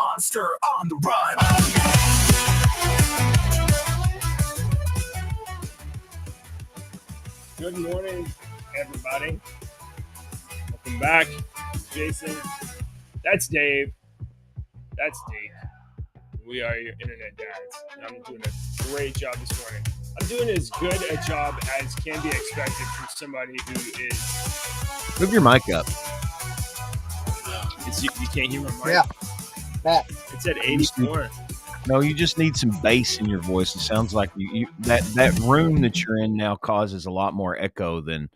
monster on the run. Good morning, everybody. Welcome back. Jason. That's Dave. That's Dave. We are your internet dads. I'm doing a great job this morning. I'm doing as good a job as can be expected from somebody who is... Move your mic up. You can't hear my mic? Yeah. That. It's at 84. No, you just need some bass in your voice. It sounds like that room that you're in now causes a lot more echo than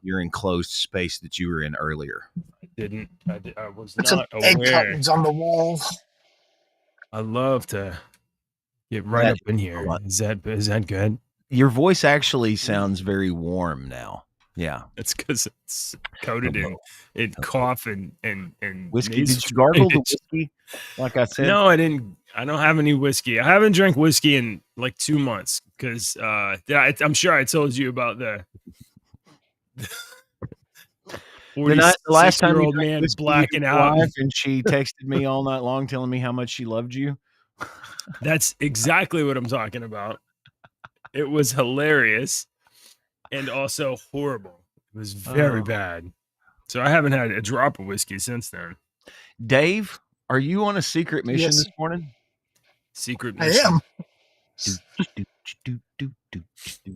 your enclosed space that you were in earlier. I was Put not some egg aware. cartons on the wall. I love to get right up in here. Is that good? Your voice actually sounds very warm now. Yeah. It's because it's coated in cough and whiskey. Did you gargle the whiskey? Like I said. No, I didn't. I don't have any whiskey. I haven't drank whiskey in like 2 months because I'm sure I told you about the last time old man blacking out, and she texted me all night long telling me how much she loved you. That's exactly what I'm talking about. It was hilarious and also horrible. It was very bad. So I haven't had a drop of whiskey since then. Dave, are you on a secret mission this morning? Secret mission. I am.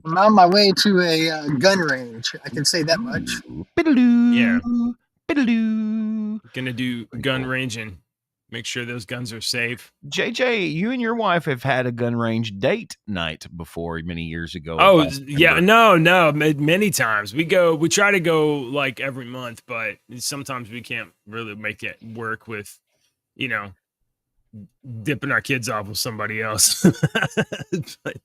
I'm on my way to a gun range. I can say that much. Yeah. Gonna do gun ranging. Make sure those guns are safe. JJ, you and your wife have had a gun range date night before many years ago. Oh, yeah. No. Many times. We try to go like every month, but sometimes we can't really make it work with, dipping our kids off with somebody else. But,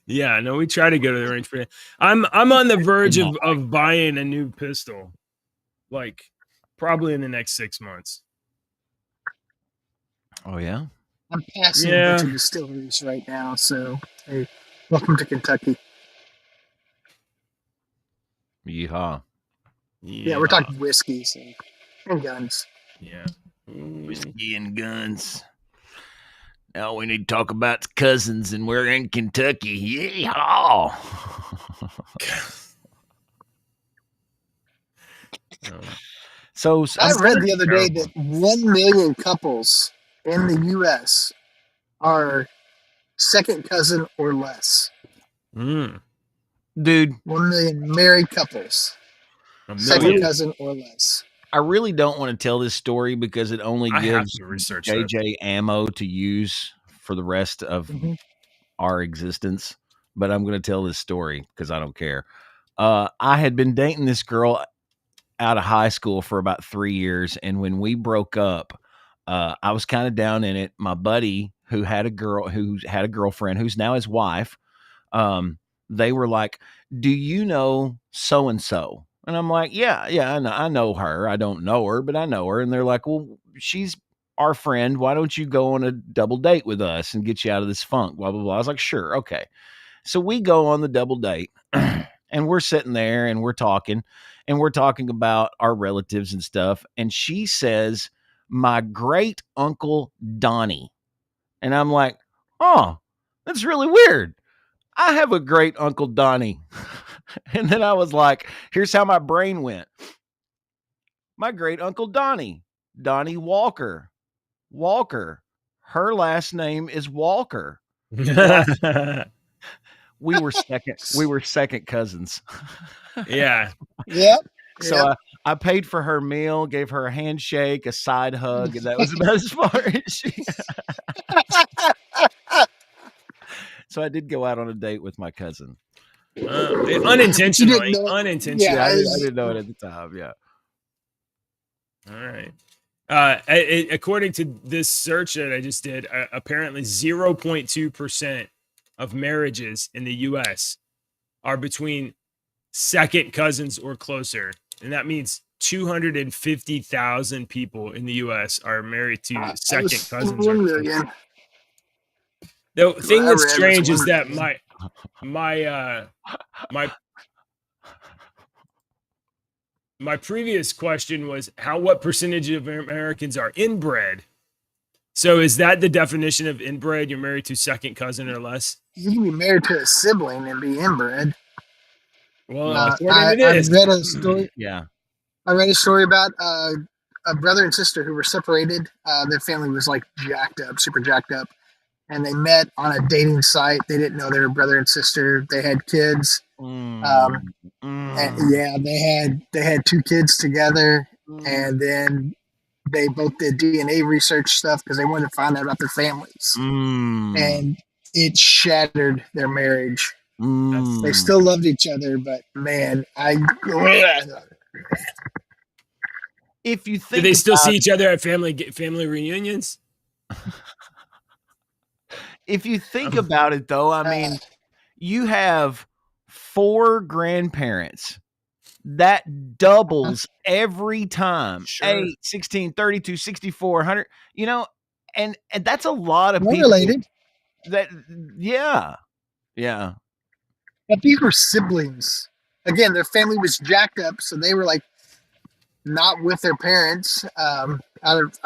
yeah, no, we try to go to the range for it. I'm on the verge of buying a new pistol, like probably in the next 6 months. Oh yeah, I'm passing a bunch of distilleries right now, so hey, welcome to Kentucky. Yeehaw. Yeah, we're talking whiskey and guns. Yeah, whiskey and guns. Now we need to talk about cousins, and we're in Kentucky. Yeehaw. So I read the other day that 1 million couples in the U.S. are second cousin or less. Dude. 1 million married couples. Second cousin or less. I really don't want to tell this story because it only gives JJ ammo to use for the rest of our existence. But I'm going to tell this story because I don't care. I had been dating this girl out of high school for about 3 years. And when we broke up, I was kind of down in it. My buddy who had a girlfriend who's now his wife, they were like, "Do you know so-and-so?" And I'm like, yeah, I know her. I don't know her, but I know her. And they're like, "Well, she's our friend. Why don't you go on a double date with us and get you out of this funk?" Blah, blah, blah. I was like, sure. Okay. So we go on the double date and we're sitting there and we're talking about our relatives and stuff. And she says, "My great uncle Donnie." And I'm like, "Oh, that's really weird. I have a great uncle Donnie." And then I was like, here's how my brain went. My great uncle Donnie Walker. Her last name is Walker. We were second cousins. Yeah. Yep. So I paid for her meal, gave her a handshake, a side hug, and that was about as far as she. So I did go out on a date with my cousin. Unintentionally. Yeah, I didn't know it at the time. Yeah. All right. According to this search that I just did, apparently 0.2% of marriages in the U.S. are between second cousins or closer. And that means 250,000 people in the U.S. are married to second cousins. Or closer. The thing that's strange is that my previous question was what percentage of Americans are inbred, So is that the definition of inbred? You're married to second cousin or less? You can be married to a sibling and be inbred. Well, according to this, I read a story. Yeah, I read a story about a brother and sister who were separated. Their family was like jacked up, super jacked up, and they met on a dating site. They didn't know they were brother and sister. They had kids. And yeah, they had 2 kids together, and then they both did DNA research stuff because they wanted to find out about their families, and it shattered their marriage. They still loved each other, but man, if you think, do they still see each other at family reunions? If you think about it, though, I mean, you have 4 grandparents. That doubles every time. Sure. 8, 16, 32, 64, 100, you know, and that's a lot of more people. related. Yeah. But these were siblings. Again, their family was jacked up, so they were like not with their parents. I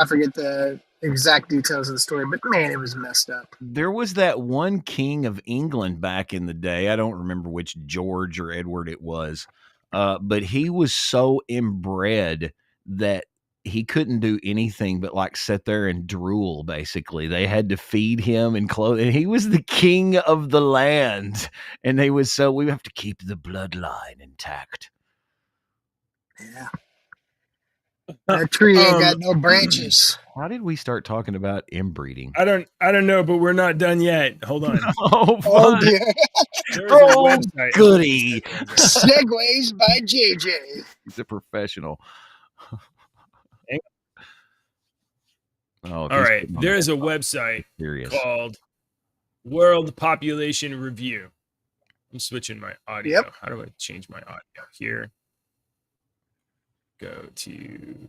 forget the exact details of the story, but man, it was messed up. There was that one king of England back in the day. I don't remember which George or Edward it was, but he was so inbred that he couldn't do anything but like sit there and drool. Basically, they had to feed him and clothe, and he was the king of the land. And they was so we have to keep the bloodline intact. Yeah, that tree ain't got no branches. How did we start talking about inbreeding? I don't know, but we're not done yet. Hold on. Oh dear. Oh, goody. Segways by JJ. He's a professional. All right. There is a website called World Population Review. I'm switching my audio. Yep. How do I change my audio here? Go to.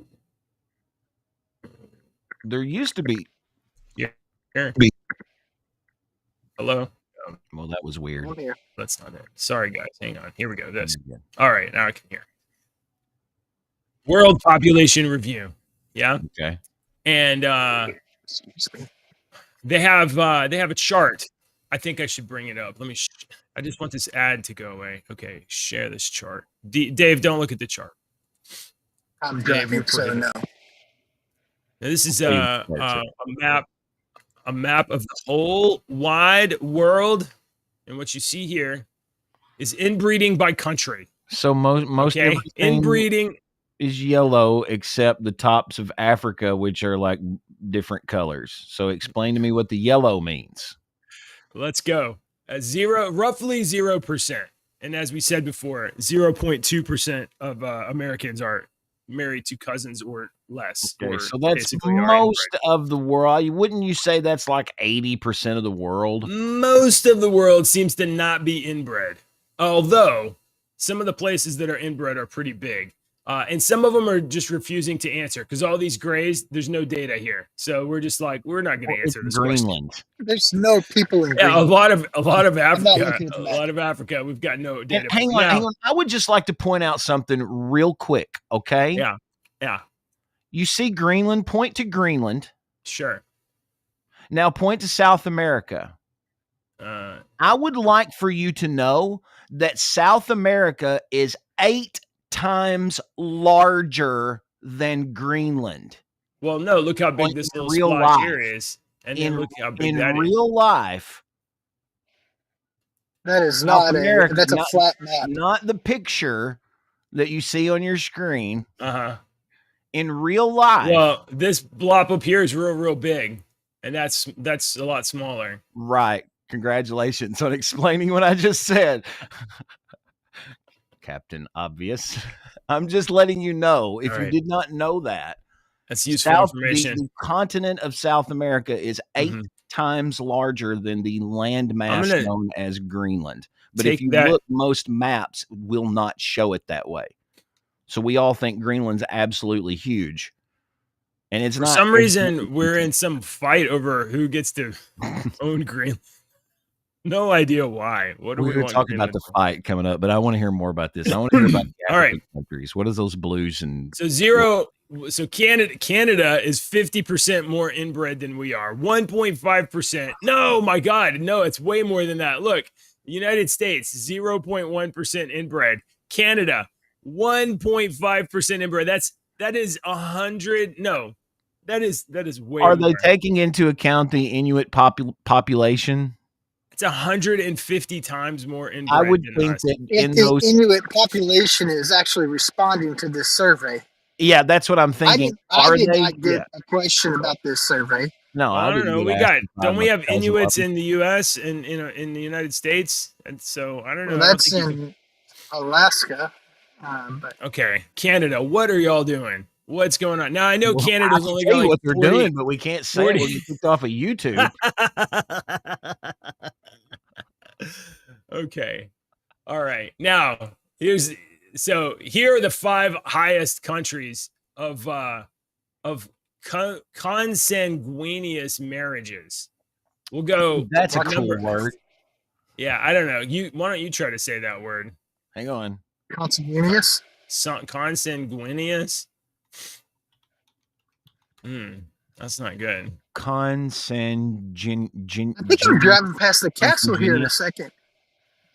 There used to be. Yeah. Here. Hello. Well, that was weird. That's not it. Sorry, guys. Hang on. Here we go. This. All right. Now I can hear. World Population Review. Yeah. Okay. And they have a chart. I think I should bring it up. Let me. I just want this ad to go away. Okay. Share this chart. Dave, don't look at the chart. I'm driving, so no. Now, this is a map of the whole wide world, and what you see here is inbreeding by country. So most inbreeding is yellow, except the tops of Africa, which are like different colors. So explain to me what the yellow means. Let's go. Roughly 0%, and as we said before, 0.2% of Americans are married to cousins or less. Okay, so that's most of the world. Wouldn't you say that's like 80% of the world? Most of the world seems to not be inbred, although some of the places that are inbred are pretty big. And some of them are just refusing to answer because all these grays, there's no data here. So we're just like, we're not going to answer this Greenland. Question. There's no people in Greenland. Yeah, a lot of Africa, we've got no data. Hang on. I would just like to point out something real quick, okay? Yeah. You see Greenland, point to Greenland. Sure. Now point to South America. I would like for you to know that South America is 8 times larger than Greenland. Well, no, look how big this little spot here is. And then look how big that is. In real life. That is not America. That's a flat map. Not the picture that you see on your screen. Uh-huh. In real life. Well, this blob up here is real big. And that's a lot smaller. Right. Congratulations on explaining what I just said. Captain Obvious. I'm just letting you know if you did not know that. That's useful information. The continent of South America is 8 times larger than the landmass known as Greenland. But if you look, most maps will not show it that way. So we all think Greenland's absolutely huge. And it's not. For some reason, we're in some fight over who gets to own Greenland. No idea why. What do we want to talk about the fight coming up, but I want to hear more about this. I want to hear about the African countries. What are those blues and so 0 So Canada is 50% more inbred than we are. 1.5%. No, my God. No, it's way more than that. Look, the United States, 0.1% inbred. Canada, 1.5% inbred. That is 100. No, that is way Are more. they taking into account the Inuit population? It's 150 times more inbred I would than think us. that If the Inuit population is actually responding to this survey. Yeah, that's what I'm thinking. I did not get a question about this survey. No, well, I don't know. Don't we have Inuits in the U.S. and in the United States? And so I don't know. Well, that's in Alaska. But okay, Canada. What are y'all doing? What's going on? Now I know Canada's only got like what they're 40, doing, but we can't say 40. We'll get kicked off of YouTube. Okay, all right. Now here are the 5 highest countries of consanguineous marriages. We'll go. That's a cool word. Yeah, I don't know. Why don't you try to say that word? Hang on. Consanguineous. Consanguineous. That's not good. I think I'm driving past the castle here in a second.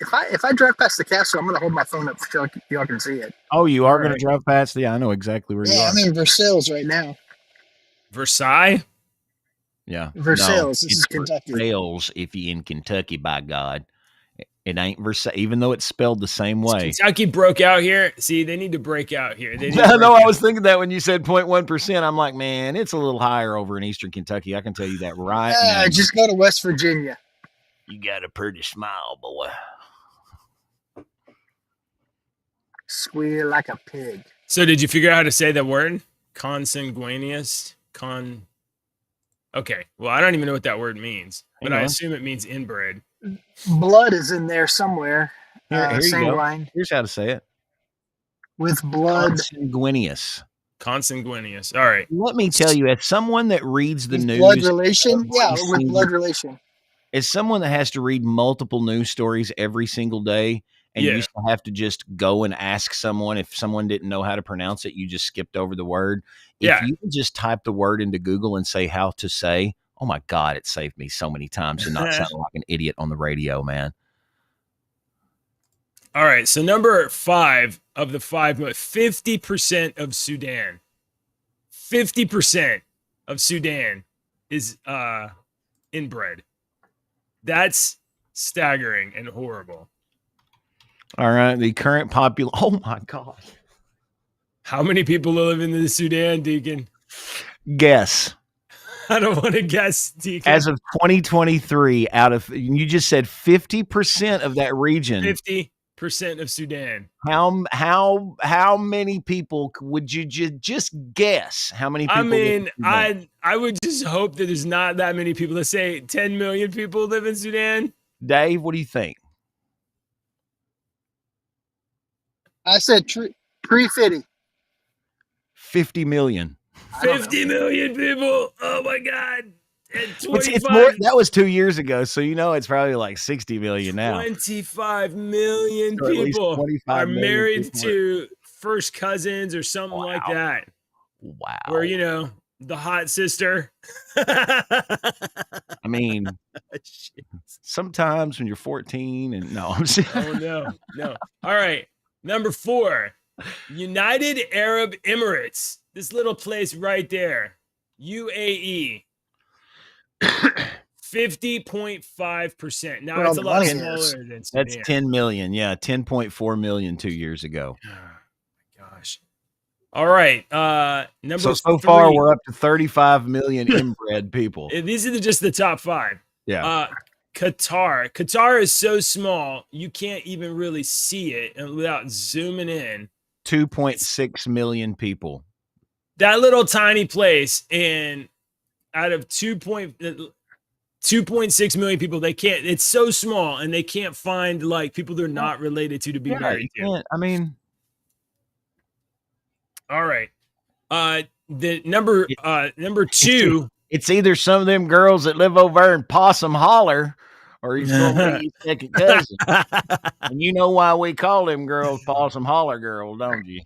If I drive past the castle, I'm going to hold my phone up so y'all can see it. Oh, you are going to drive past? Yeah, I know exactly where you are. Yeah, I'm in Versailles right now. Versailles? Yeah. Versailles. This is Kentucky. Versailles, if you're in Kentucky, by God. It ain't Versailles, even though it's spelled the same way. Kentucky broke out here. See, they need to break out here. No, I was thinking that when you said 0.1%. I'm like, man, it's a little higher over in Eastern Kentucky. I can tell you that right now. Just go to West Virginia. You got a pretty smile, boy. Squeal like a pig. So did you figure out how to say that word? Consanguineous? Okay. Well, I don't even know what that word means, but I assume it means inbred. Blood is in there somewhere. Here you go. Here's how to say it. With blood. Consanguineous. Consanguineous. All right. Let me tell you, as someone that reads the news. Blood relation? Yeah, with blood relation. As someone that has to read multiple news stories every single day, and you used to have to just go and ask someone if someone didn't know how to pronounce it, you just skipped over the word. If you just type the word into Google and say how to say, oh my God, it saved me so many times and not sounding like an idiot on the radio, man. All right. So number 5 of the 5, 50% of Sudan. 50% of Sudan is inbred. That's staggering and horrible. All right. The current population. Oh my God. How many people live in the Sudan, Deacon? Guess. I don't want to guess, Deacon. As of 2023, you just said 50% of that region. 50% of Sudan. How many people would you just guess? How many people? I mean, I would just hope that there's not that many people. Let's say 10 million people live in Sudan. Dave, what do you think? I said 350. 50 million. 50 million people. Oh my God. It's more, that was 2 years ago. So, it's probably like 60 million now. 25 million people are married to first cousins or something like that. Wow. Or, the hot sister. I mean, sometimes when you're 14 and no, I'm just... Oh, no. All right. Number 4, United Arab Emirates. This little place right there. UAE. 50.5%. Now it's a lot smaller than Sudan. That's 10 million. Yeah, 10.4 million 2 years ago. Oh my gosh. All right. So 3, far we're up to 35 million inbred people. These are just the top 5. Yeah. Qatar is so small you can't even really see it without zooming in. 2.6 million people. That little tiny place, and out of 2.6 million people, it's so small, and they can't find like people they're not related to be married to. I mean, all right. The number 2. It's either some of them girls that live over in Possum Holler, or he's going to be your second cousin. And you know why we call them girls Possum Holler girls, don't you?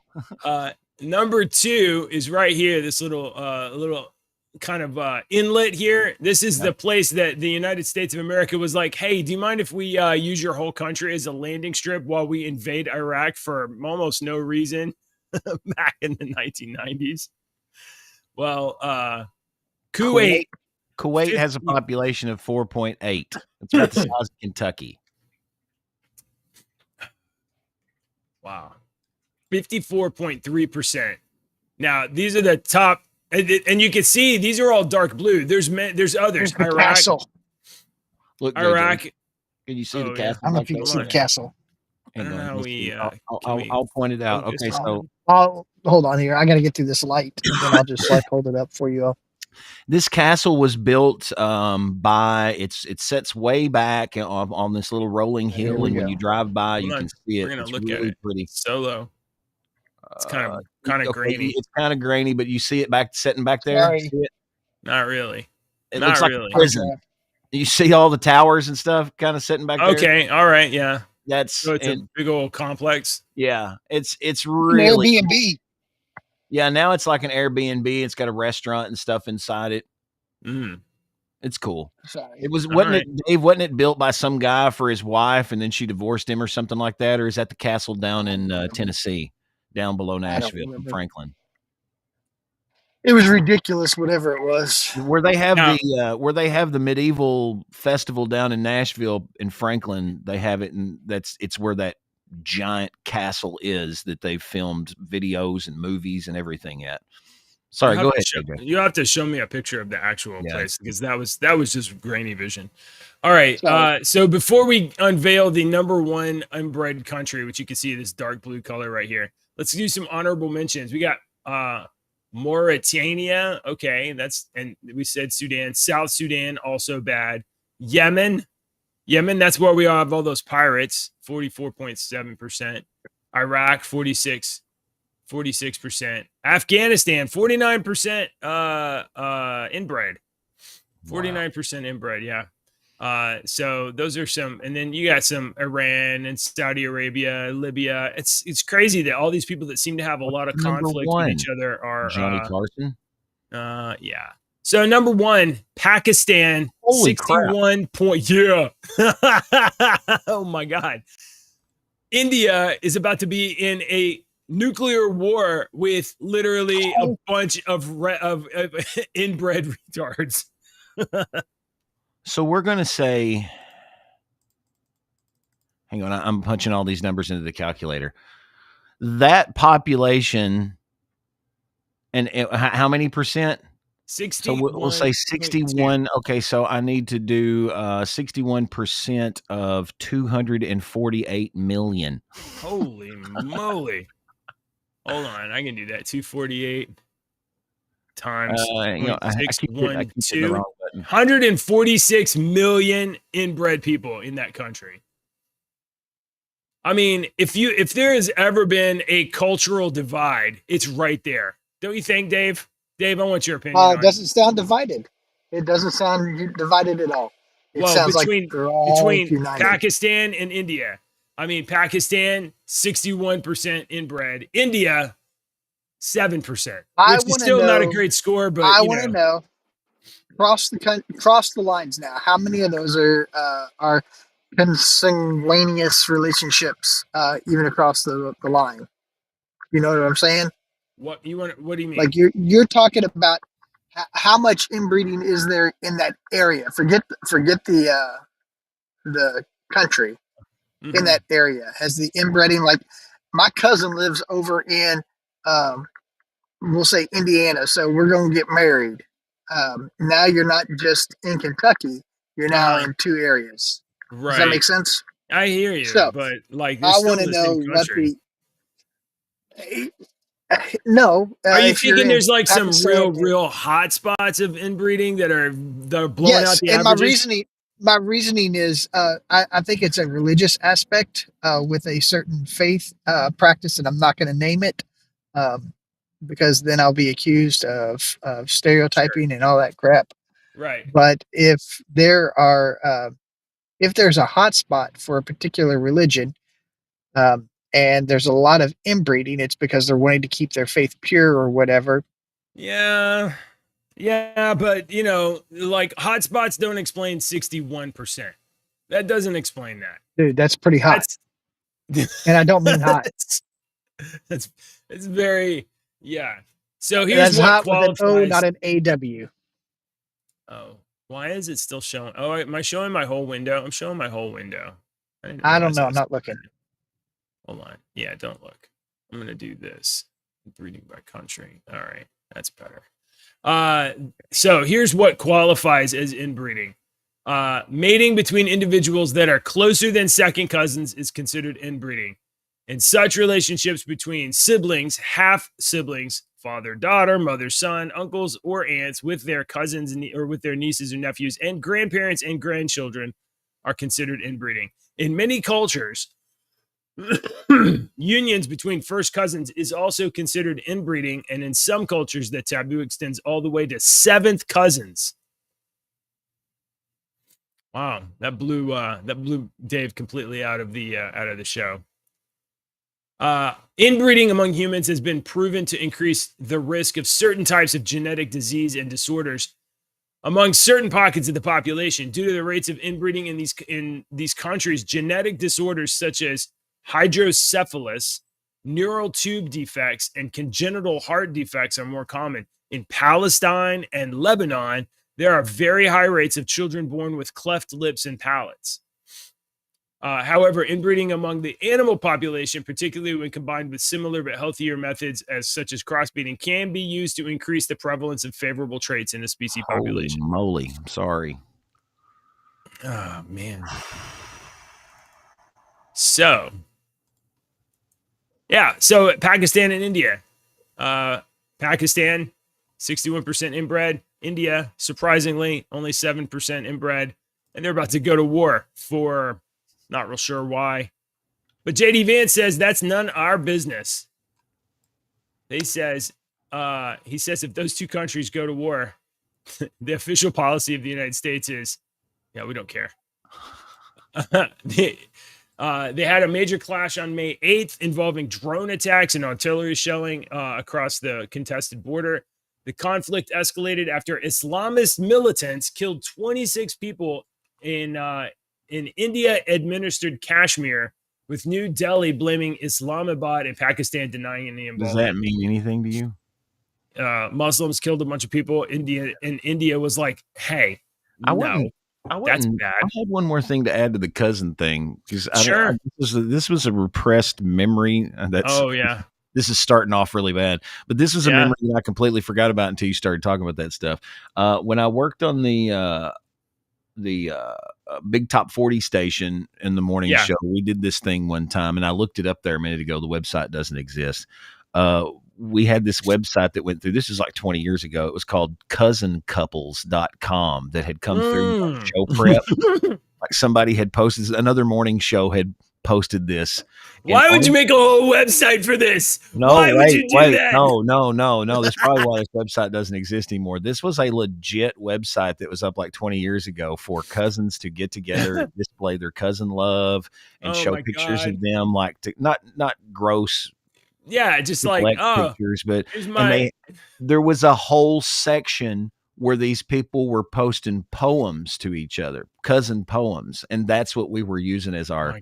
Number 2 is right here. This little kind of inlet here. This is the place that the United States of America was like, hey, do you mind if we use your whole country as a landing strip while we invade Iraq for almost no reason back in the 1990s? Well, Kuwait has a population of 4.8. It's about the size of Kentucky. Wow. 54.3%. Now, these are the top, and you can see these are all dark blue. There's others. The Iraq. Castle. Look, Iraq. Can you see the castle? I don't know if you can see the castle. I don't know how we. I'll point it out. Okay, so I'll hold on here. I got to get through this light, and then I'll just hold it up for you all. This castle was built by it sets way back on this little rolling hill, and when you drive by, you can see it. We're gonna it's look really at it pretty. Solo. It's kind of grainy. It's kind of grainy, but you see it sitting back there. Sorry. Not really. It looks like a prison. You see all the towers and stuff kind of sitting back there. Okay, all right, yeah. It's a big old complex. Yeah, it's really an Airbnb. Yeah, now it's like an Airbnb. It's got a restaurant and stuff inside it. It's cool. Sorry. It was Dave? Wasn't it built by some guy for his wife, and then she divorced him or something like that? Or is that the castle down in Tennessee, down below Nashville, in Franklin? It was ridiculous, whatever it was. Where they have the medieval festival down in Nashville in Franklin, they have it, and it's where that giant castle is that they've filmed videos and movies and everything at. Sorry, go ahead. You have to show me a picture of the actual place, because that was just grainy vision. All right. So before we unveil the number 1 inbred country, which you can see this dark blue color right here, let's do some honorable mentions. We got Mauritania. Okay, and we said Sudan. South Sudan, also bad. Yemen, that's where we have all those pirates, 44.7%. Iraq, 46%. Afghanistan, 49% inbred. 49% inbred, yeah. So those are some, and then you got some Iran and Saudi Arabia, Libya. It's crazy that all these people that seem to have a lot of conflict with each other are Johnny Carson. Yeah. So number 1, Pakistan, Holy 61 point. Yeah. Oh my God. India is about to be in a nuclear war with literally a bunch of inbred retards. So we're going to say, hang on, I'm punching all these numbers into the calculator. That population, and how many percent? 61. So we'll say 61. Okay, so I need to do 61% of 248 million. Holy moly. Hold on, I can do that. 248 times 146 million inbred people in that country. I mean, if there has ever been a cultural divide, it's right there. Don't you think, Dave? Dave, I want your opinion. It doesn't sound divided. It doesn't sound divided at all. It sounds between Pakistan and India. I mean, Pakistan, 61% inbred. India, 7%. Which is still not a great score, but I want to know, cross the lines now, how many of those are consanguineous relationships, even across the line? You know what I'm saying? What do you mean? Like you're talking about how much inbreeding is there in that area? Forget the country. Mm-hmm. In that area, has the inbreeding, like my cousin lives over in we'll say Indiana, so we're going to get married. Now you're not just in Kentucky, you're now in 2 areas. Right. Does that make sense? I hear you, so, but like I want to know what no. Are you thinking there's like some real hot spots of inbreeding that are blowing out the averages? And my reasoning is I think it's a religious aspect with a certain faith practice, and I'm not going to name it because then I'll be accused of stereotyping and all that crap. Right. But if there's a hot spot for a particular religion, and and there's a lot of inbreeding. It's because they're wanting to keep their faith pure or whatever. Yeah. Yeah, but like hotspots don't explain 61%. That doesn't explain that. Dude, that's pretty hot. And I don't mean hot. It's very, yeah. So here's that's what hot qualifies. with an O, not an AW. Oh, why is it still showing? Oh, am I showing my whole window? I'm showing my whole window. I don't know. I'm not looking. Hold on. Yeah, don't look. I'm going to do this. Breeding by country. All right. That's better. So here's what qualifies as inbreeding. Mating between individuals that are closer than second cousins is considered inbreeding. And such relationships between siblings, half siblings, father, daughter, mother, son, uncles, or aunts with their cousins or with their nieces or nephews and grandparents and grandchildren are considered inbreeding. In many cultures, unions between first cousins is also considered inbreeding, and in some cultures, the taboo extends all the way to seventh cousins. Wow, that blew Dave completely out of the show. Inbreeding among humans has been proven to increase the risk of certain types of genetic disease and disorders among certain pockets of the population due to the rates of inbreeding in these countries. Genetic disorders such as hydrocephalus, neural tube defects, and congenital heart defects are more common. In Palestine and Lebanon, there are very high rates of children born with cleft lips and palates. However, inbreeding among the animal population, particularly when combined with similar but healthier methods such as crossbreeding, can be used to increase the prevalence of favorable traits in the species population. Holy moly. I'm sorry. Oh, man. So, yeah. So Pakistan and India. Pakistan, 61% inbred. India, surprisingly, only 7% inbred. And they're about to go to war for... not real sure why. But JD Vance says that's none of our business. He says if those two countries go to war, the official policy of the United States is, yeah, we don't care. They had a major clash on May 8th involving drone attacks and artillery shelling across the contested border. The conflict escalated after Islamist militants killed 26 people in India-administered Kashmir, with New Delhi blaming Islamabad and Pakistan denying any involvement. Does that mean anything to you? Muslims killed a bunch of people. India was like, hey, that's bad. I had one more thing to add to the cousin thing, because sure. This was a repressed memory. This is starting off really bad, but this was a memory that I completely forgot about until you started talking about that stuff. When I worked on the Big Top 40 station in the morning show, we did this thing one time, and I looked it up there a minute ago. The website doesn't exist. We had this website that went through, this is like 20 years ago. It was called cousincouples.com that had come through show prep. Like somebody had posted, another morning show had posted this. Why would you make a whole website for this? No, why would you do that? No. That's probably why this website doesn't exist anymore. This was a legit website that was up like 20 years ago for cousins to get together and display their cousin love and show pictures of them, like not gross. Yeah, just like pictures, but there was a whole section where these people were posting poems to each other, cousin poems, and that's what we were using as our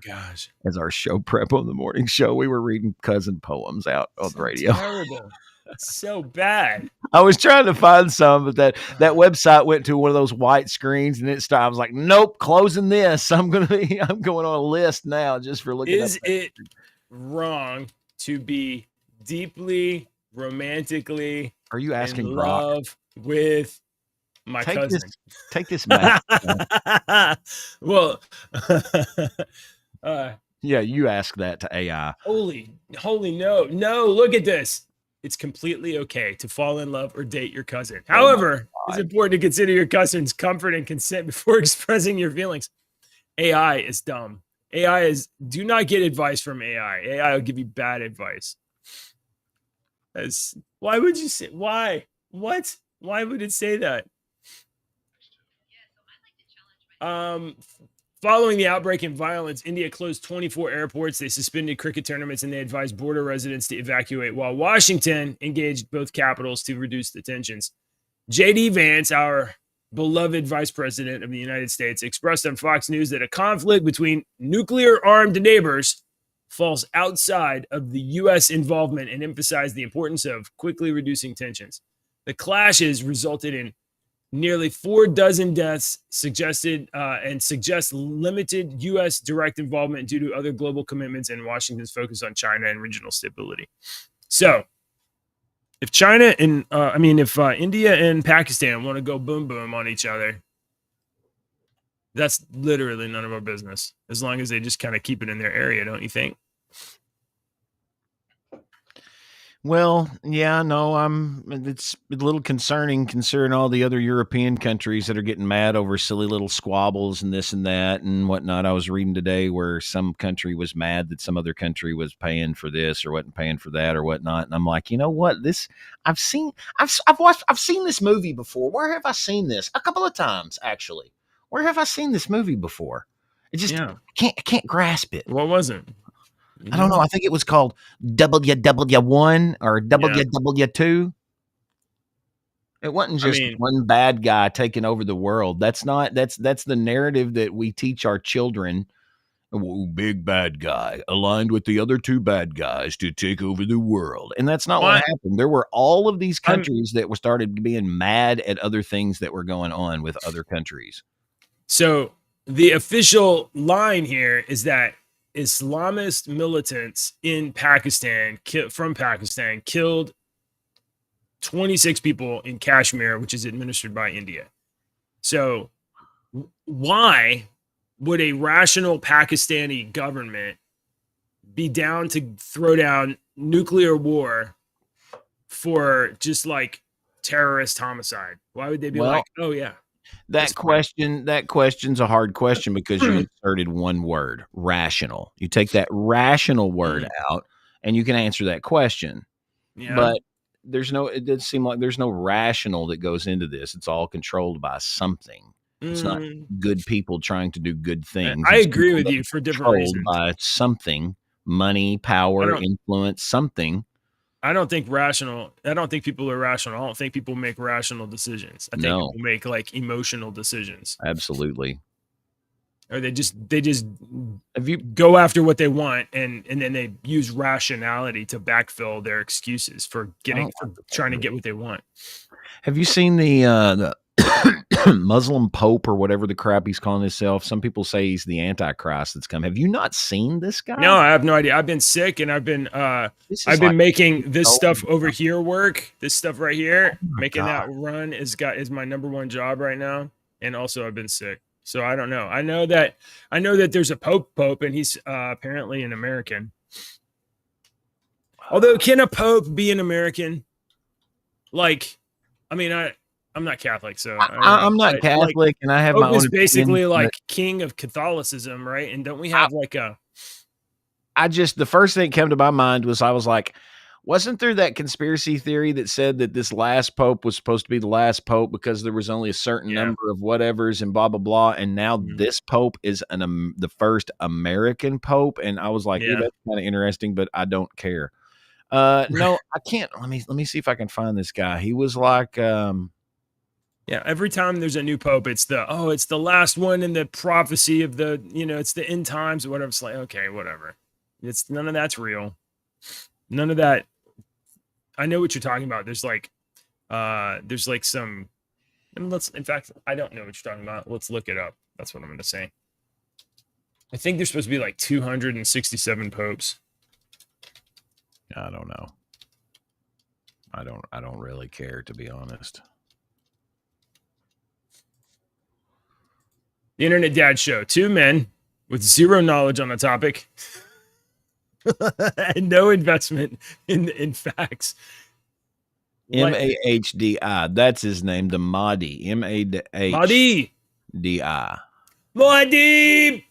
as our show prep on the morning show. We were reading cousin poems out on the radio. Terrible. That's so bad. I was trying to find some, but that website went to one of those white screens, and I was like, nope, closing this. I'm going on a list now just for looking. Is it wrong to be deeply romantically in love with my cousin? Take this back. Well, yeah, you ask that to AI. Holy no. Look at this. It's completely okay to fall in love or date your cousin. However, it's important to consider your cousin's comfort and consent before expressing your feelings. AI is dumb. Do not get advice from AI. AI will give you bad advice. Why would you say, why? What? Why would it say that? Following the outbreak in violence, India closed 24 airports, they suspended cricket tournaments, and they advised border residents to evacuate, while Washington engaged both capitals to reduce the tensions. J.D. Vance, our beloved vice president of the United States, expressed on Fox News that a conflict between nuclear-armed neighbors falls outside of the U.S. involvement and emphasized the importance of quickly reducing tensions. The clashes resulted in nearly 4 dozen deaths suggested and suggest limited U.S. direct involvement due to other global commitments and Washington's focus on China and regional stability. So, if China and if India and Pakistan want to go boom boom on each other, that's literally none of our business. As long as they just kind of keep it in their area, don't you think? Well, yeah, no, it's a little concerning considering all the other European countries that are getting mad over silly little squabbles and this and that and whatnot. I was reading today where some country was mad that some other country was paying for this or wasn't paying for that or whatnot. And I'm like, you know what? I've seen this movie before. Where have I seen this? A couple of times, actually. Where have I seen this movie before? I can't grasp it. What was it? I don't know. I think it was called WW1 or WW2. It wasn't just one bad guy taking over the world. That's the narrative that we teach our children. Oh, big bad guy aligned with the other 2 bad guys to take over the world. And that's not what happened. There were all of these countries that started being mad at other things that were going on with other countries. So the official line here is that Islamist militants in Pakistan killed 26 people in Kashmir, which is administered by India. So why would a rational Pakistani government be down to throw down nuclear war for just like terrorist homicide? Why would they be like, oh yeah? That question's a hard question because you inserted one word, rational. You take that rational word out and you can answer that question. Yeah. But it does seem like there's no rational that goes into this. It's all controlled by something. It's not good people trying to do good things. I agree with you for different reasons. By something, money, power, influence, something. I don't think people are rational. I don't think people make rational decisions. I think people make like emotional decisions. Absolutely. Or they just go after what they want and then they use rationality to backfill their excuses for trying to get what they want. Have you seen the Muslim Pope or whatever the crap he's calling himself? Some people say he's the Antichrist that's come. Have you not seen this guy? No, I have no idea. I've been sick and I've been making this stuff over here work. This stuff right here, making that run is my number one job right now. And also I've been sick. So I don't know. I know that there's a Pope and he's apparently an American. Although can a Pope be an American? Like, I mean, I'm not Catholic, so I'm not Catholic, and I have my own. Pope is basically like king of Catholicism, right? And don't we have the first thing that came to my mind was I was like, wasn't there that conspiracy theory that said that this last Pope was supposed to be the last Pope because there was only a certain number of whatevers and blah blah blah, and now this Pope is the first American Pope, and I was like, that's kind of interesting, but I don't care. No, I can't. Let me see if I can find this guy. He was like. Every time there's a new Pope, it's the last one in the prophecy of it's the end times or whatever. It's like, okay, whatever. It's none of that's real. None of that. I know what you're talking about. There's some, in fact, I don't know what you're talking about. Let's look it up. That's what I'm going to say. I think there's supposed to be like 267 popes. I don't know. I don't really care, to be honest. The Internet Dad Show. 2 men with zero knowledge on the topic and no investment in facts. Mahdi. That's his name. The Mahdi. Mahdi. D-I. Mahdi.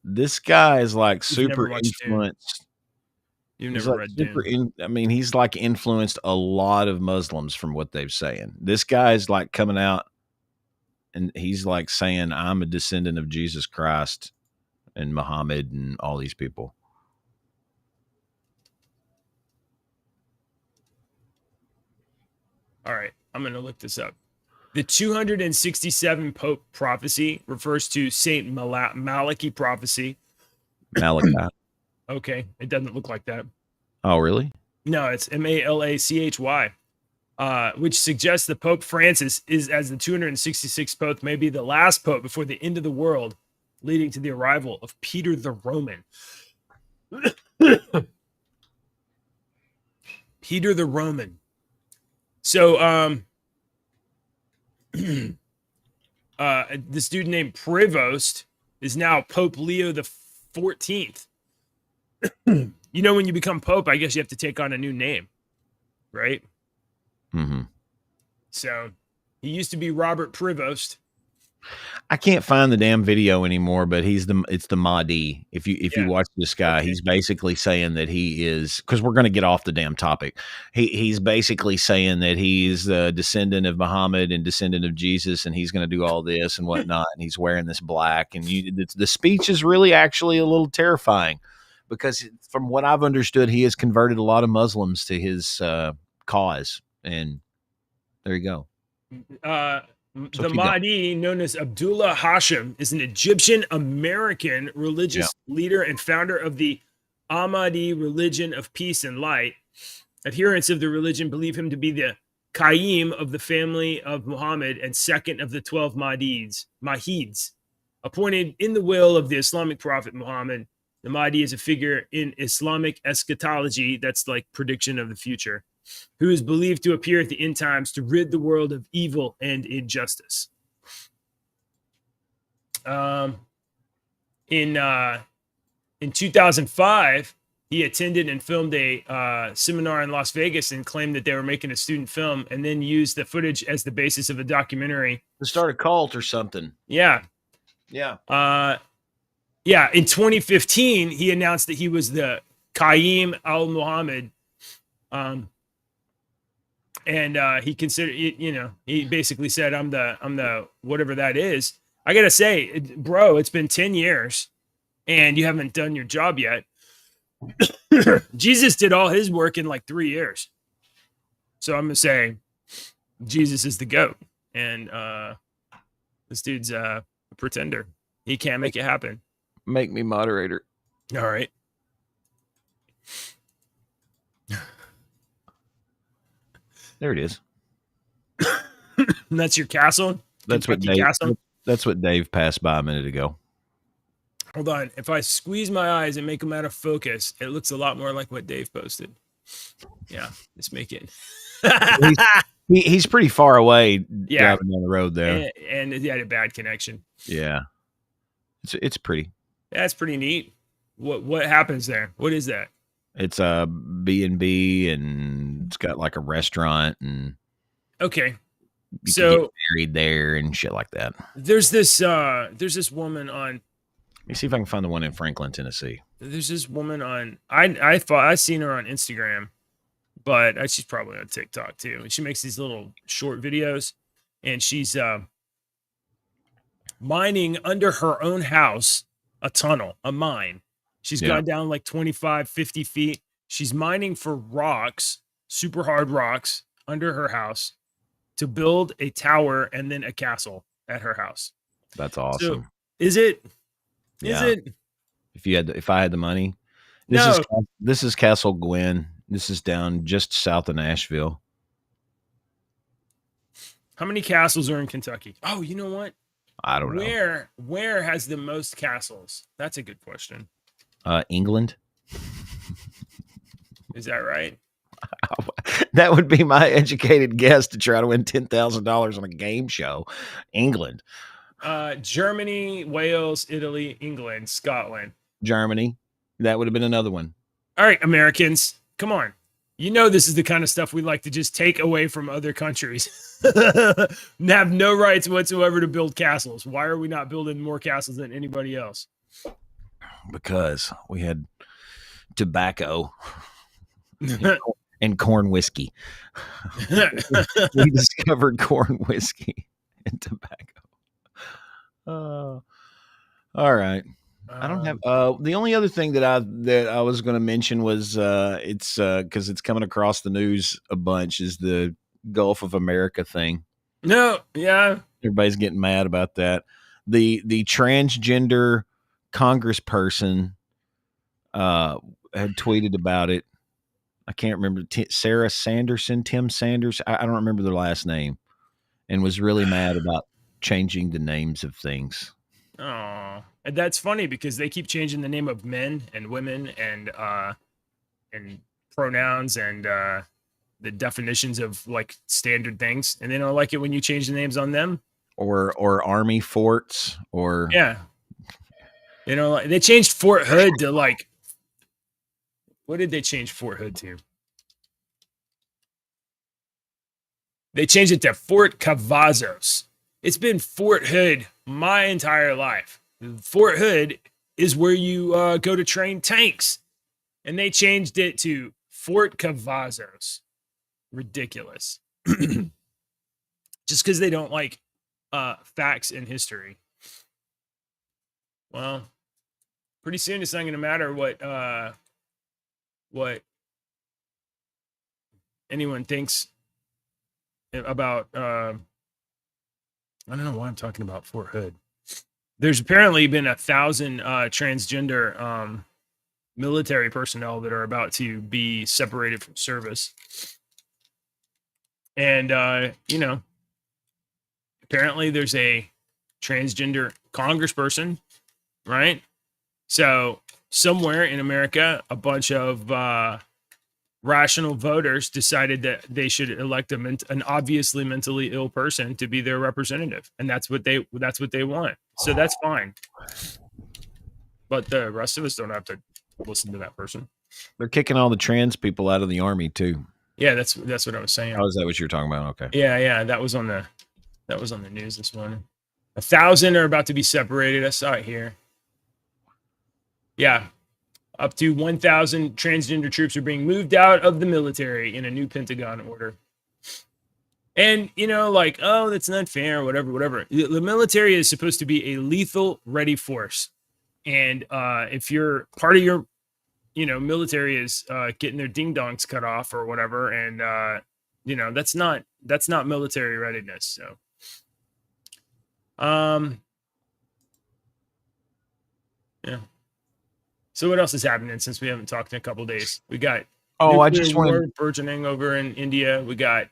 This guy is like super influenced. You've never read Dune. He's like influenced a lot of Muslims from what they're saying. This guy is like coming out and he's like saying, I'm a descendant of Jesus Christ and Muhammad and all these people. All right, I'm going to look this up. The 267 Pope prophecy refers to Saint Malachi prophecy. Malachi. Okay, it doesn't look like that. Oh, really? No, it's Malachy, which suggests that Pope Francis is, as the 266th Pope, may be the last Pope before the end of the world, leading to the arrival of Peter the Roman. Peter the Roman. So, this dude named Prevost is now Pope Leo the 14th. You know, when you become Pope, I guess you have to take on a new name, right? Mm-hmm. So he used to be Robert Prevost. I can't find the damn video anymore, but it's the Mahdi. If you watch this guy, okay. He's basically saying that he is, because we're going to get off the damn topic. He's basically saying that he's the descendant of Muhammad and descendant of Jesus, and he's going to do all this and whatnot, and he's wearing this black. And the speech is really actually a little terrifying, because from what I've understood, he has converted a lot of Muslims to his cause, and there you go. The Mahdi, known as Abdullah Hashim, is an Egyptian-American religious leader and founder of the Ahmadi religion of peace and light. Adherents of the religion believe him to be the Qaim of the family of Muhammad and second of the 12 Mahids, appointed in the will of the Islamic prophet Muhammad. The Mahdi is a figure in Islamic eschatology, that's like prediction of the future, who is believed to appear at the end times to rid the world of evil and injustice. In 2005, he attended and filmed a seminar in Las Vegas and claimed that they were making a student film, and then used the footage as the basis of a documentary. To start a cult or something. Yeah. Yeah. In 2015, he announced that he was the Qaim al-Muhammad. And he considered, he basically said, I'm the whatever that is. I got to say, bro, it's been 10 years and you haven't done your job yet. Jesus did all his work in like 3 years. So I'm going to say Jesus is the GOAT. And this dude's a pretender. He can't make it happen. Make me moderator. All right. There it is. And that's your castle? That's what Dave. Castle? That's what Dave passed by a minute ago. Hold on. If I squeeze my eyes and make them out of focus, it looks a lot more like what Dave posted. Yeah, let's make it. he's pretty far away driving down the road there. And he had a bad connection. Yeah. It's pretty. That's pretty neat. What happens there? What is that? It's a B&B, and it's got like a restaurant, and okay, you can get married there and shit like that. There's this woman on. Let me see if I can find the one in Franklin, Tennessee. There's this woman on. I seen her on Instagram, but she's probably on TikTok too. And she makes these little short videos, and she's mining under her own house a tunnel, a mine. She's gone down like 25, 50 feet. She's mining for rocks, super hard rocks, under her house to build a tower and then a castle at her house. That's awesome. So, is it? Is it? If I had the money. This is Castle Gwen. This is down just south of Nashville. How many castles are in Kentucky? Oh, you know what? I don't know. Where has the most castles? That's a good question. England. Is that right? That would be my educated guess to try to win $10,000 on a game show. England. Germany, Wales, Italy, England, Scotland. Germany. That would have been another one. All right, Americans, come on. You know this is the kind of stuff we like to just take away from other countries. And have no rights whatsoever to build castles. Why are we not building more castles than anybody else? Because we had tobacco and corn whiskey. We discovered corn whiskey and tobacco. All right. I don't have the only other thing that I was going to mention was it's because it's coming across the news a bunch is the Gulf of America thing. No, yeah, everybody's getting mad about that. The transgender congressperson had tweeted about it. I can't remember Sarah Sanderson, Tim Sanders. I don't remember their last name, and was really mad about changing the names of things. Oh, and that's funny because they keep changing the name of men and women and pronouns and the definitions of like standard things, and they don't like it when you change the names on them or army forts or yeah. You know, like, they changed Fort Hood to like, what did they change Fort Hood to? They changed it to Fort Cavazos. It's been Fort Hood my entire life. Fort Hood is where you go to train tanks. And they changed it to Fort Cavazos. Ridiculous. Just because they don't like facts in history. Well, pretty soon it's not going to matter what anyone thinks about I don't know why I'm talking about Fort Hood. There's apparently been 1,000 transgender military personnel that are about to be separated from service. And you know, apparently there's a transgender congressperson, right? So somewhere in America, a bunch of rational voters decided that they should elect an obviously mentally ill person to be their representative, and that's what they want. So that's fine. But the rest of us don't have to listen to that person. They're kicking all the trans people out of the army too. Yeah, that's what I was saying. Oh, is that what you're talking about? Okay. Yeah, that was on the news this morning. 1,000 are about to be separated. I saw it here. Yeah. Up to 1,000 transgender troops are being moved out of the military in a new Pentagon order. And, you know, like, oh, that's not fair, whatever. The military is supposed to be a lethal ready force. And if you're part of your, you know, military is getting their ding dongs cut off or whatever, and, you know, that's not military readiness. So, yeah. So what else is happening since we haven't talked in a couple of days? We got I just wanted burgeoning over in India. We got.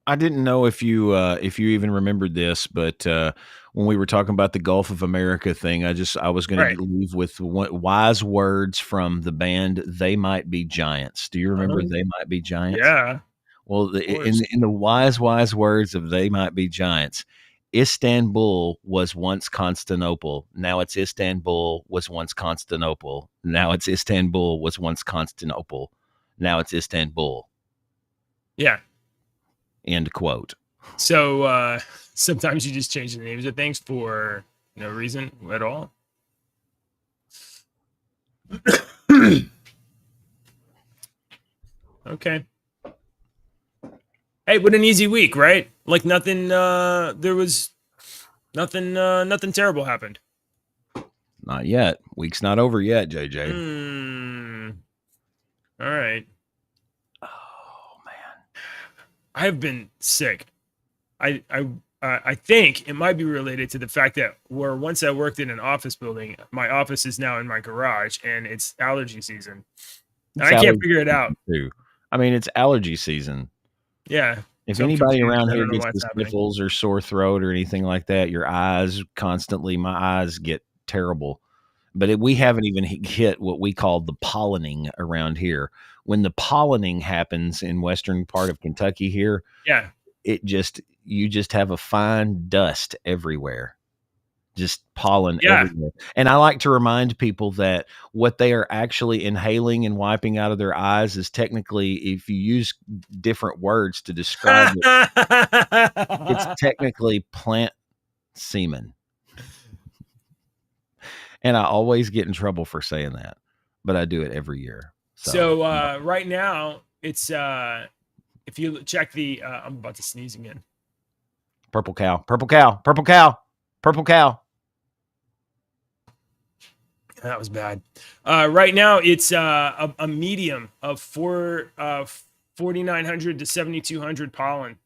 I didn't know if you even remembered this, but when we were talking about the Gulf of America thing, I was going to leave with wise words from the band They Might Be Giants. Do you remember They Might Be Giants? Yeah. Well, in the wise words of They Might Be Giants, Istanbul was once Constantinople. Now it's Istanbul was once Constantinople. Now it's Istanbul was once Constantinople. Now it's Istanbul. Yeah. End quote. So sometimes you just change the names of things for no reason at all. Okay. Hey, what an easy week, right? Like nothing. There was nothing terrible happened. Not yet. Week's not over yet, JJ. All right. Oh man, I have been sick. I think it might be related to the fact that once I worked in an office building, my office is now in my garage, and it's allergy season. And I can't figure it out. Too. I mean, it's allergy season. Yeah. If anybody around here gets the sniffles or sore throat or anything like that, your eyes constantly, my eyes get terrible. But we haven't even hit what we call the pollinating around here. When the pollinating happens in western part of Kentucky here, yeah, you just have a fine dust everywhere. Just pollen everywhere. And I like to remind people that what they are actually inhaling and wiping out of their eyes is technically, if you use different words to describe it, it's technically plant semen. And I always get in trouble for saying that, but I do it every year. So right now, it's if you check the I'm about to sneeze again. Purple cow. Purple cow. That was bad. Right now, it's a medium of 4,900 to 7,200 pollen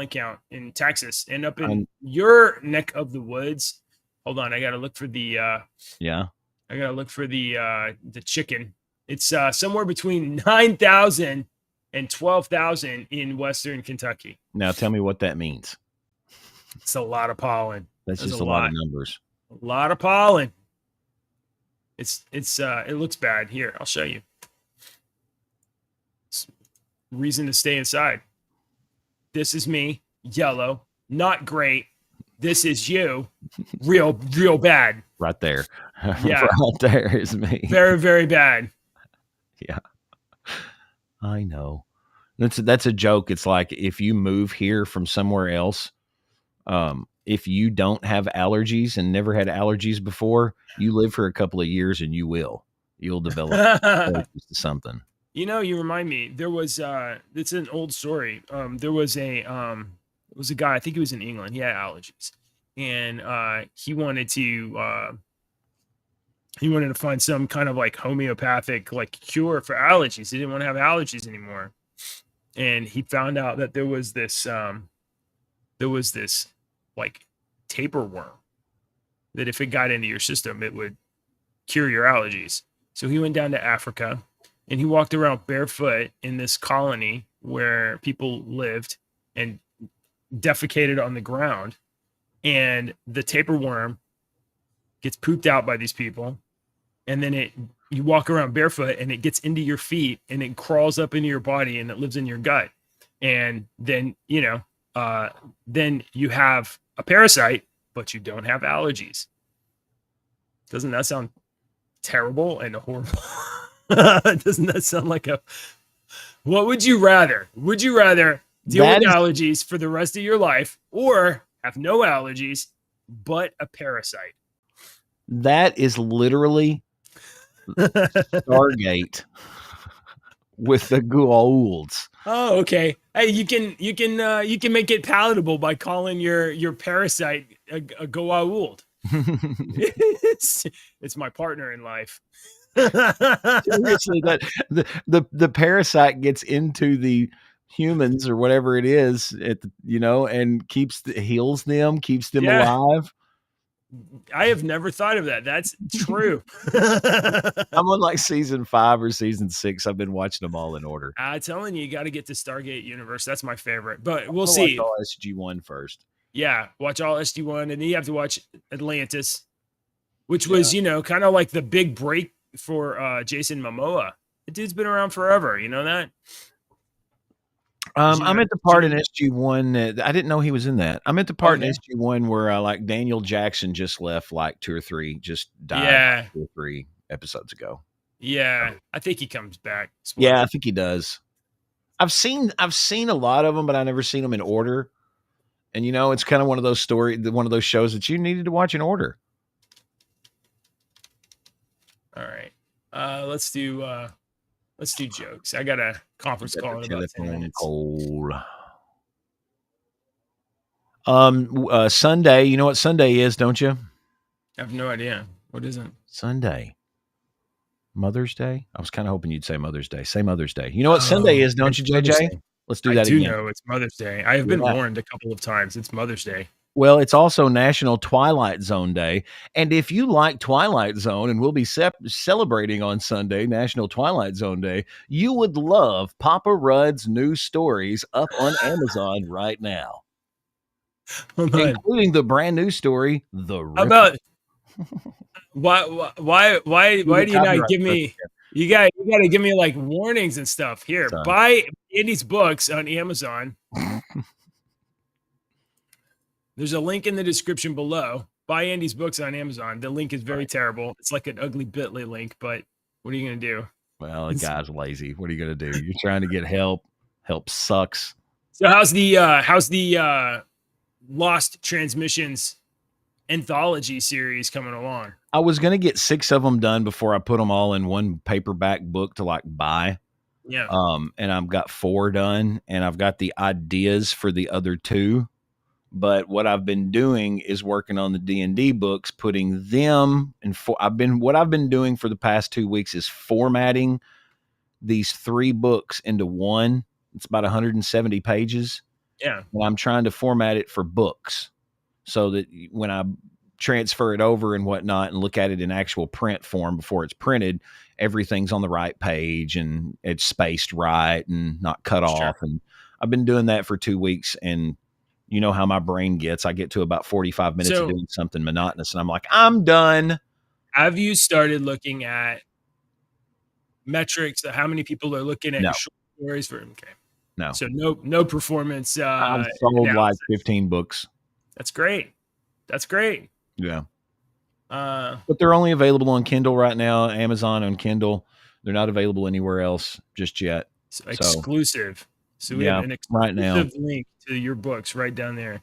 count in Texas, and up in your neck of the woods. Hold on, I got to look for the. I got to look for the chicken. It's somewhere between 9,000 and 12,000 in Western Kentucky. Now, tell me what that means. It's a lot of pollen. That's just a lot of numbers. A lot of pollen. It looks bad. Here, I'll show you. It's reason to stay inside. This is me, yellow, not great. This is you, real bad. Right there. Yeah. Right there is me. Very, very bad. Yeah. I know. That's a joke. It's like if you move here from somewhere else, if you don't have allergies and never had allergies before, you live for a couple of years and you'll develop allergies to something. You know, you remind me. There was it's an old story. There was a guy. I think he was in England. He had allergies, and he wanted to find some kind of like homeopathic like cure for allergies. He didn't want to have allergies anymore, and he found out that there was this like tapeworm that if it got into your system, it would cure your allergies. So he went down to Africa and he walked around barefoot in this colony where people lived and defecated on the ground. And the tapeworm gets pooped out by these people. And then you walk around barefoot and it gets into your feet and it crawls up into your body and it lives in your gut. And then, then you have a parasite, but you don't have allergies. Doesn't that sound terrible and horrible? Doesn't that sound like what would you rather? Would you rather deal with allergies for the rest of your life or have no allergies, but a parasite? That is literally Stargate with the Goa'ulds. Oh, okay. Hey, you can make it palatable by calling your parasite a Goa'uld. It's my partner in life. Seriously, that the parasite gets into the humans or whatever it is, and heals them, keeps them alive. I have never thought of that. That's true. I'm on like season 5 or season 6. I've been watching them all in order. I'm telling you got to get to Stargate Universe. That's my favorite. But we'll see. Watch all SG-1 first. Yeah, watch all SG-1, and then you have to watch Atlantis, which was kind of like the big break for Jason Momoa. The dude's been around forever. You know that? I'm at the part in SG-1. I didn't know he was in that. I'm at the part in SG-1 where like Daniel Jackson just left like 2 or 3, just died 2 or 3 episodes ago. Yeah, I think he comes back. Yeah, I think he does. I've seen a lot of them, but I never seen them in order. And it's kind of one of those shows that you needed to watch in order. All right, let's do jokes. I got a conference call in about 10 minutes. Sunday. You know what Sunday is, don't you? I have no idea. What is it? Sunday. Mother's Day? I was kind of hoping you'd say Mother's Day. Say Mother's Day. You know what Sunday is, don't you, JJ? Let's do that again. I do know it's Mother's Day. I have been warned a couple of times. It's Mother's Day. Well, it's also National Twilight Zone Day. And if you like Twilight Zone, and we'll be celebrating on Sunday, National Twilight Zone Day, you would love Papa Rudd's new stories up on Amazon right now. Including the brand new story, The Ripper. About why do you not give me you got to give me like warnings and stuff here. Sorry. Buy Andy's books on Amazon. There's a link in the description below. Buy Andy's books on Amazon. The link is very terrible. It's like an ugly Bitly link, but what are you going to do? Well, the guy's lazy. What are you going to do? You're trying to get help. Help sucks. So how's the Lost Transmissions anthology series coming along? I was going to get 6 of them done before I put them all in one paperback book to like buy. Yeah. And I've got 4 done, and I've got the ideas for the other 2. But what I've been doing is working on the D&D books, putting them in. What I've been doing for the past 2 weeks is formatting these 3 books into one. It's about 170 pages. Yeah. And I'm trying to format it for books so that when I transfer it over and whatnot and look at it in actual print form before it's printed, everything's on the right page and it's spaced right and not cut off. And I've been doing that for 2 weeks, and you know how my brain gets. I get to about 45 minutes of doing something monotonous, and I'm like, I'm done. Have you started looking at metrics of how many people are looking at your short stories for? Okay. No. So no performance. I've sold like 15 books. That's great. That's great. Yeah. But they're only available on Kindle right now, Amazon on Kindle. They're not available anywhere else just yet. So exclusive. So we have an exclusive link to your books right down there.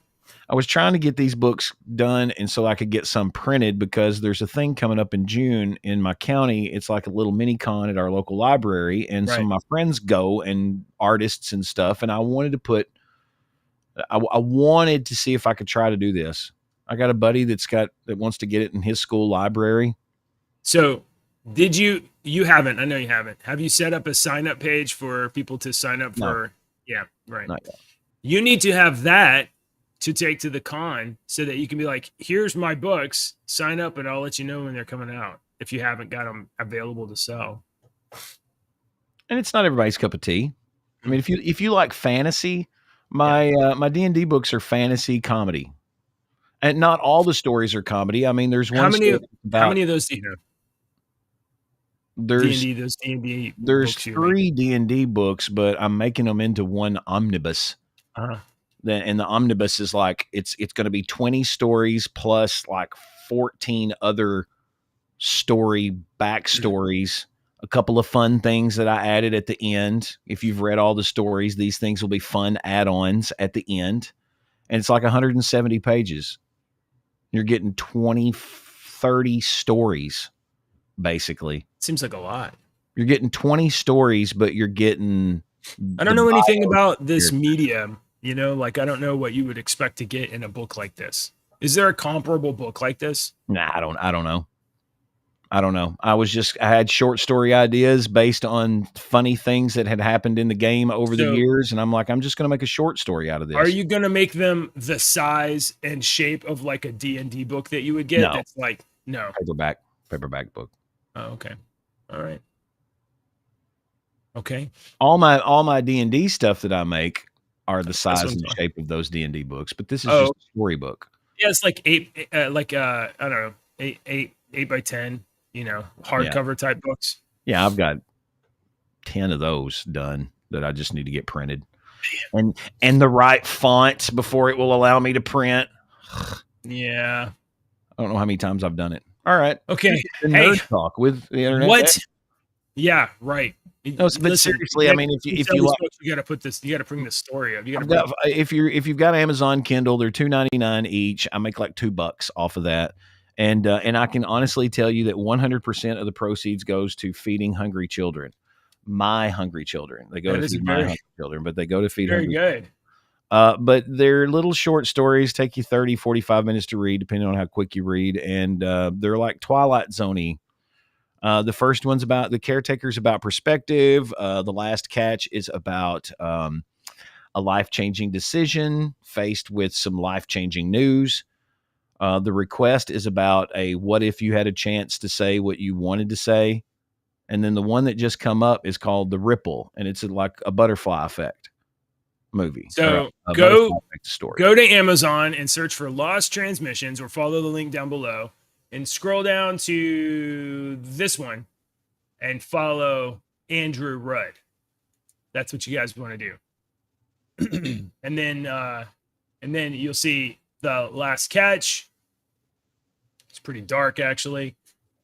I was trying to get these books done and so I could get some printed, because there's a thing coming up in June in my county. It's like a little mini con at our local library, and some of my friends go, and artists and stuff. And I wanted to see if I could try to do this. I got a buddy that wants to get it in his school library. So you haven't, I know you haven't. Have you set up a sign up page for people to sign up for? Yeah, right. Not yet. You need to have that to take to the con so that you can be like, here's my books, sign up and I'll let you know when they're coming out if you haven't got them available to sell. And it's not everybody's cup of tea. I mean, if you like fantasy, my D&D books are fantasy comedy. And not all the stories are comedy. I mean, there's one. How many of those do you know? There's D&D. There's 3 D&D books, but I'm making them into one omnibus. And the omnibus is like it's going to be 20 stories plus like 14 other backstories. A couple of fun things that I added at the end. If you've read all the stories, these things will be fun add-ons at the end. And it's like 170 pages. You're getting 30 stories, basically. Seems like a lot. You're getting 20 stories, but you're getting... I don't know anything about this medium. You know, like I don't know what you would expect to get in a book like this. Is there a comparable book like this? Nah, I don't know. I had short story ideas based on funny things that had happened in the game over the years. And I'm like, I'm just going to make a short story out of this. Are you going to make them the size and shape of like a D&D book that you would get? No. That's like, no. Paperback book. Oh, okay. All right. Okay. All my D&D stuff that I make are the size and shape of those D&D books, but this is just a storybook. Yeah. It's like I don't know, 8 by 10. You know, hardcover type books. Yeah, I've got 10 of those done that I just need to get printed, and the right font before it will allow me to print. Yeah, I don't know how many times I've done it. All right, okay. Nerd talk with the internet. What? Yeah, right. No, but seriously, I mean, if you like, you got to put this. You got to bring the story up. If you've got Amazon Kindle, they're $2.99 each. I make like $2 off of that. And I can honestly tell you that 100% of the proceeds goes to feeding hungry children. My hungry children. They go to feed my hungry children, but they go to feed hungry children. But they're little short stories, take you 30, 45 minutes to read, depending on how quick you read. And they're like Twilight Zone-y. The first one's about the caretaker's about perspective. The last catch is about a life-changing decision faced with some life-changing news. The request is about what if you had a chance to say what you wanted to say. And then the one that just come up is called The Ripple, and it's like a butterfly effect movie. So go to Amazon and search for Lost Transmissions, or follow the link down below and scroll down to this one and follow Andrew Rudd. That's what you guys want to do. and then you'll see the last catch. It's pretty dark, actually.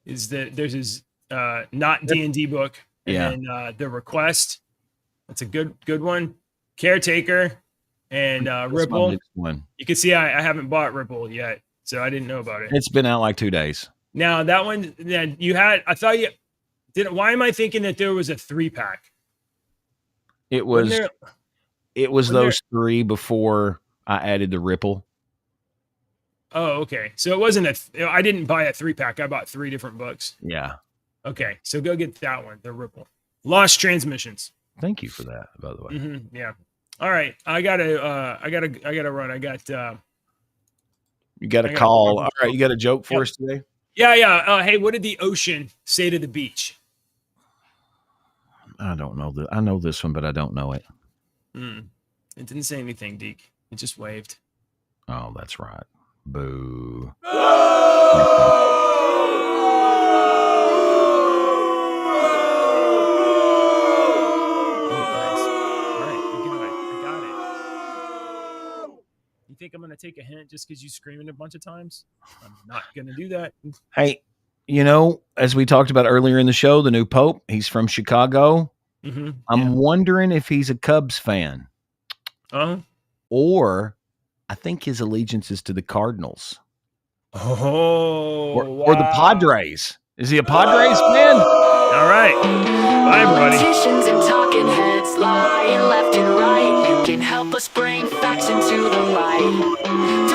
Is that there's his not D&D book, and then the request. That's a good one. Caretaker and Ripple. One. You can see I haven't bought Ripple yet, so I didn't know about it. It's been out like 2 days. Now that one, then you had. I thought you did. Why am I thinking that there was a 3-pack? It was those 3 before I added the Ripple. Oh, okay. So it wasn't I didn't buy a 3-pack. I bought 3 different books. Yeah. Okay, so go get that one, the Ripple. Lost Transmissions. Thank you for that, by the way. Mm-hmm, yeah. All right, I gotta run. I got. You got a call. All right, you got a joke for us today? Yeah. Hey, what did the ocean say to the beach? I don't know that. I know this one, but I don't know it. It didn't say anything, Deke. It just waved. Oh, that's right. Boo. You think I'm going to take a hint just because you screamed a bunch of times? I'm not going to do that. Hey, as we talked about earlier in the show, the new Pope, he's from Chicago. Mm-hmm. I'm wondering if he's a Cubs fan. Or I think his allegiance is to the Cardinals. Or the Padres. Is he a Padres fan? All right. Bye, everybody. Politicians and talking heads lying left and right. You can help us bring facts into the light.